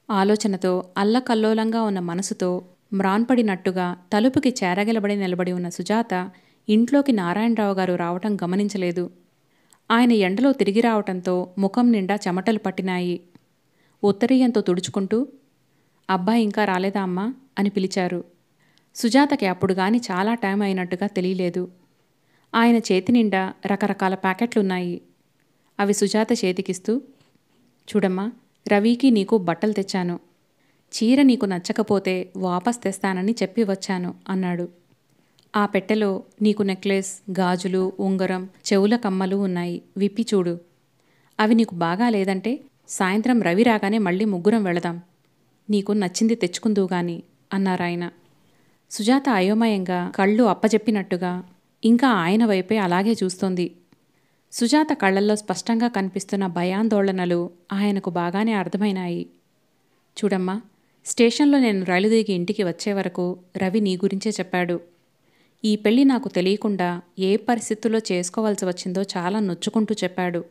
ఆలోచనతో అల్లకల్లోలంగా ఉన్న మనసుతో మ్రాన్పడినట్టుగా తలుపుకి చేరగలబడి నిలబడి ఉన్న సుజాత ఇంట్లోకి నారాయణరావు గారు రావటం గమనించలేదు. ఆయన ఎండలో తిరిగి రావటంతో ముఖం నిండా చెమటలు పట్టినాయి. ఉత్తరీయంతో తుడుచుకుంటూ, అబ్బాయి ఇంకా రాలేదా అమ్మా అని పిలిచారు. సుజాతకి అప్పుడు గాని చాలా టైం అయినట్టుగా తెలియలేదు. ఆయన చేతి నిండా రకరకాల ప్యాకెట్లున్నాయి. అవి సుజాత చేతికిస్తూ, చూడమ్మా, రవికి నీకు బట్టలు తెచ్చాను. చీర నీకు నచ్చకపోతే వాపస్ తెస్తానని చెప్పి వచ్చాను అన్నాడు. ఆ పెట్టెలో నీకు నెక్లెస్, గాజులు, ఉంగరం, చెవుల కమ్మలు ఉన్నాయి. విప్పి చూడు. అవి నీకు బాగా లేదంటే సాయంత్రం రవి రాగానే మళ్ళీ ముగ్గురం వెళదాం. నీకు నచ్చింది తెచ్చుకుందువుగాని అన్నారాయన. సుజాత అయోమయంగా కళ్ళు అప్పజెప్పినట్టుగా ఇంకా ఆయన వైపే అలాగే చూస్తోంది. సుజాత కళ్లల్లో స్పష్టంగా కనిపిస్తున్న భయాందోళనలు ఆయనకు బాగానే అర్థమైనాయి. చూడమ్మా, స్టేషన్లో నేను రైలు దిగి ఇంటికి వచ్చే వరకు రవి నీ గురించే చెప్పాడు. ఈ పెళ్లి నాకు తెలియకుండా ఏ పరిస్థితుల్లో చేసుకోవాల్సి వచ్చిందో చాలా నొచ్చుకుంటూ చెప్పాడు.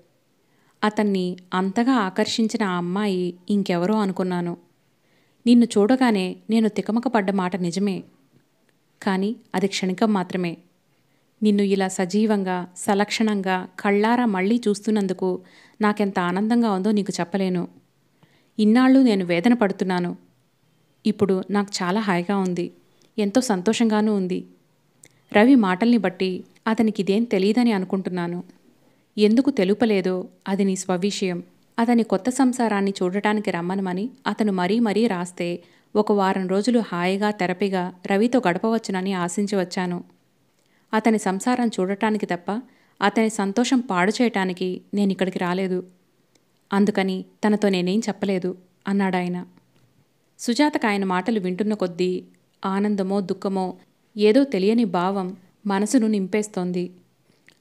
అతన్ని అంతగా ఆకర్షించిన ఆ అమ్మాయి ఇంకెవరో అనుకున్నాను. నిన్ను చూడగానే నేను తికమకపడ్డ మాట నిజమే. కానీ అది క్షణికం మాత్రమే. నిన్ను ఇలా సజీవంగా, సలక్షణంగా కళ్ళారా మళ్ళీ చూస్తున్నందుకు నాకెంత ఆనందంగా ఉందో నీకు చెప్పలేను. ఇన్నాళ్ళు నేను వేదన పడుతున్నాను. ఇప్పుడు నాకు చాలా హాయిగా ఉంది, ఎంతో సంతోషంగానూ ఉంది. రవి మాటల్ని బట్టి అతనికిదేం తెలియదని అనుకుంటున్నాను. ఎందుకు తెలుపలేదో అది నీ స్వవిషయం. అతని కొత్త సంసారాన్ని చూడటానికి రమ్మనమని అతను మరీ మరీ రాస్తే 1 వారం రోజులు హాయిగా తెరపిగా రవితో గడపవచ్చునని ఆశించి వచ్చాను. అతని సంసారం చూడటానికి తప్ప అతని సంతోషం పాడు చేయటానికి నేనిక్కడికి రాలేదు. అందుకని తనతో నేనేం చెప్పలేదు అన్నాడాయన. సుజాతకు ఆయన మాటలు వింటున్న కొద్దీ ఆనందమో దుఃఖమో ఏదో తెలియని భావం మనసును నింపేస్తోంది.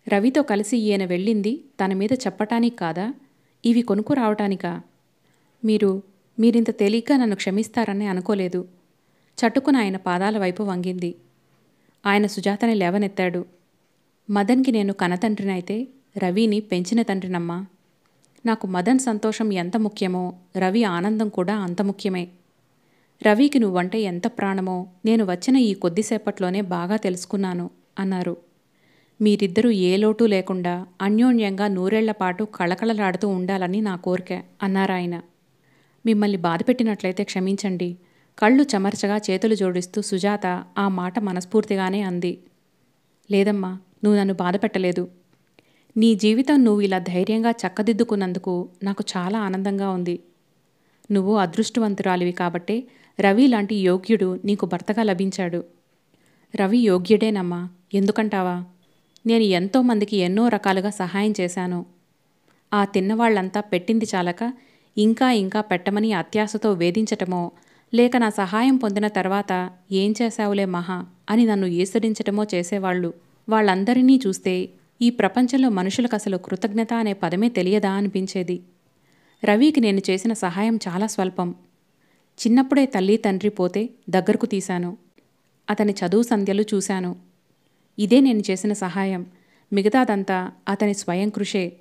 రవితో కలిసి ఈయన వెళ్ళింది తన మీద చెప్పటానికి కాదా, ఇవి కొనుక్కు రావటానికా? మీరింత తేలిగ్గా నన్ను క్షమిస్తారని అనుకోలేదు. చటుకున ఆయన పాదాల వైపు వంగింది. ఆయన సుజాతని లేవనెత్తాడు. మదన్కి నేను కనతండ్రినైతే రవిని పెంచిన తండ్రినమ్మా. నాకు మదన్ సంతోషం ఎంత ముఖ్యమో రవి ఆనందం కూడా అంత ముఖ్యమే. రవికి నువ్వంటే ఎంత ప్రాణమో నేను వచ్చిన ఈ కొద్దిసేపట్లోనే బాగా తెలుసుకున్నాను అన్నారు. మీరిద్దరూ ఏ లోటు లేకుండా అన్యోన్యంగా నూరేళ్లపాటు కళకళలాడుతూ ఉండాలని నా కోరిక అన్నారాయన. మిమ్మల్ని బాధపెట్టినట్లయితే క్షమించండి. కళ్ళు చెమర్చగా చేతులు జోడిస్తూ సుజాత ఆ మాట మనస్ఫూర్తిగానే అంది. లేదమ్మా, నువ్వు నన్ను బాధపెట్టలేదు. నీ జీవితం నువ్వు ఇలా ధైర్యంగా చక్కదిద్దుకున్నందుకు నాకు చాలా ఆనందంగా ఉంది. నువ్వు అదృష్టవంతురాలివి కాబట్టే రవి లాంటి యోగ్యుడు నీకు భర్తగా లభించాడు. రవి యోగ్యుడేనమ్మా, ఎందుకంటావా? నేను ఎంతోమందికి ఎన్నో రకాలుగా సహాయం చేశాను. ఆ తిన్నవాళ్లంతా పెట్టింది చాలక ఇంకా ఇంకా పెట్టమని అత్యాశతో వేధించటమో, లేక నా సహాయం పొందిన తర్వాత ఏం చేశావులే మహా అని నన్ను ఈసడించటమో చేసేవాళ్లు. వాళ్ళందరినీ చూస్తే ఈ ప్రపంచంలో మనుషులకు అసలు కృతజ్ఞత అనే పదమే తెలియదా అనిపించేది. రవికి నేను చేసిన సహాయం చాలా స్వల్పం. చిన్నప్పుడే తల్లి తండ్రి పోతే దగ్గరకు తీశాను. అతని చదువు సంధ్యలు చూశాను. ఇదే నేను చేసిన సహాయం. మిగతాదంతా అతని స్వయం కృషే.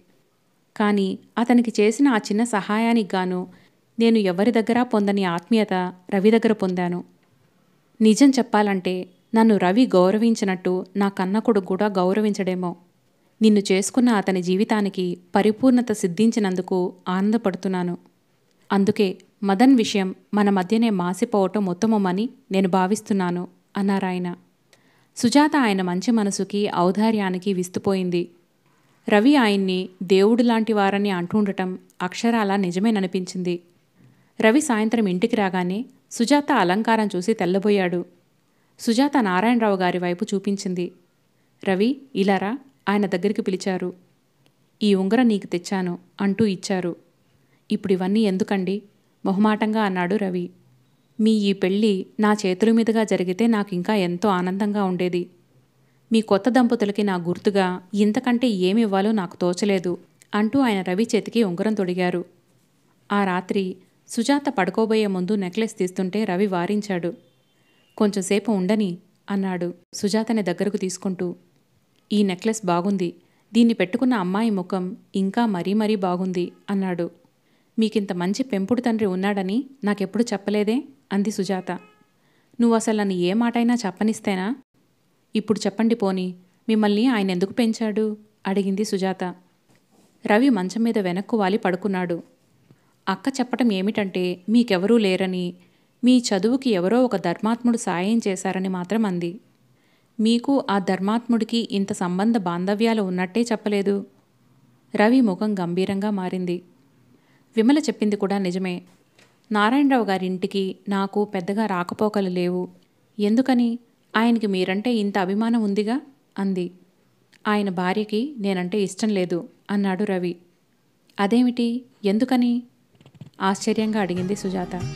కానీ అతనికి చేసిన ఆ చిన్న సహాయానికి గాను నేను ఎవరి దగ్గరా పొందని ఆత్మీయత రవి దగ్గర పొందాను. నిజం చెప్పాలంటే నన్ను రవి గౌరవించినట్టు నా కన్న కొడుకు కూడా గౌరవించడేమో. నిన్ను చేసుకున్న అతని జీవితానికి పరిపూర్ణత సిద్ధించినందుకు ఆనందపడుతున్నాను. అందుకే మదన్ విషయం మన మధ్యనే మాసిపోవటం ఉత్తమమని నేను భావిస్తున్నాను అన్నారాయన. సుజాత ఆయన మంచి మనసుకి ఔదార్యానికి విస్తుపోయింది. రవి ఆయన్ని దేవుడు లాంటి వారని అంటుండటం అక్షరాలా నిజమేననిపించింది. రవి సాయంత్రం ఇంటికి రాగానే సుజాత అలంకారం చూసి తెల్లబోయాడు. సుజాత నారాయణరావు గారి వైపు చూపించింది. రవి, ఇలారా ఆయన దగ్గరికి పిలిచారు. ఈ ఉంగరం నీకు తెచ్చాను అంటూ ఇచ్చారు. ఇప్పుడు ఇవన్నీ ఎందుకండి? మొహమాటంగా అన్నాడు రవి. మీ ఈ పెళ్ళి నా చేతుల మీదుగా జరిగితే నాకు ఇంకా ఎంతో ఆనందంగా ఉండేది. మీ కొత్త దంపతులకి నా గుర్తుగా ఇంతకంటే ఏమివ్వాలో నాకు తోచలేదు అంటూ ఆయన రవి చేతికి ఉంగరం తొడిగారు. ఆ రాత్రి సుజాత పడుకోబోయే ముందు నెక్లెస్ తీస్తుంటే రవి వారించాడు. కొంచెంసేపు ఉండని అన్నాడు సుజాతని దగ్గరకు తీసుకుంటూ. ఈ నెక్లెస్ బాగుంది. దీన్ని పెట్టుకున్న అమ్మాయి ముఖం ఇంకా మరీ మరీ బాగుంది అన్నాడు. మీకింత మంచి పెంపుడు తండ్రి ఉన్నాడని నాకెప్పుడు చెప్పలేదే అంది సుజాత. నువ్వసలు నన్ను ఏ మాటైనా చెప్పనిస్తేనా? ఇప్పుడు చెప్పండి పోనీ, మిమ్మల్ని ఆయన ఎందుకు పెంచాడు అడిగింది సుజాత. రవి మంచం మీద వెనక్కు వాలి పడుకున్నాడు. అక్క చెప్పటం ఏమిటంటే మీకెవరూ లేరని, మీ చదువుకి ఎవరో ఒక ధర్మాత్ముడు సాయం చేశారని మాత్రం అంది. మీకు ఆ ధర్మాత్ముడికి ఇంత సంబంధ బాంధవ్యాలు ఉన్నట్టే చెప్పలేదు. రవి ముఖం గంభీరంగా మారింది. విమల చెప్పింది కూడా నిజమే. నారాయణరావు గారింటికి నాకు పెద్దగా రాకపోకలు లేవు. ఎందుకని? ఆయనకి మీరంటే ఇంత అభిమానం ఉందిగా అంది. ఆయన భార్యకి నేనంటే ఇష్టం లేదు అన్నాడు రవి. అదేమిటి, ఎందుకని? ఆశ్చర్యంగా అడిగింది సుజాత.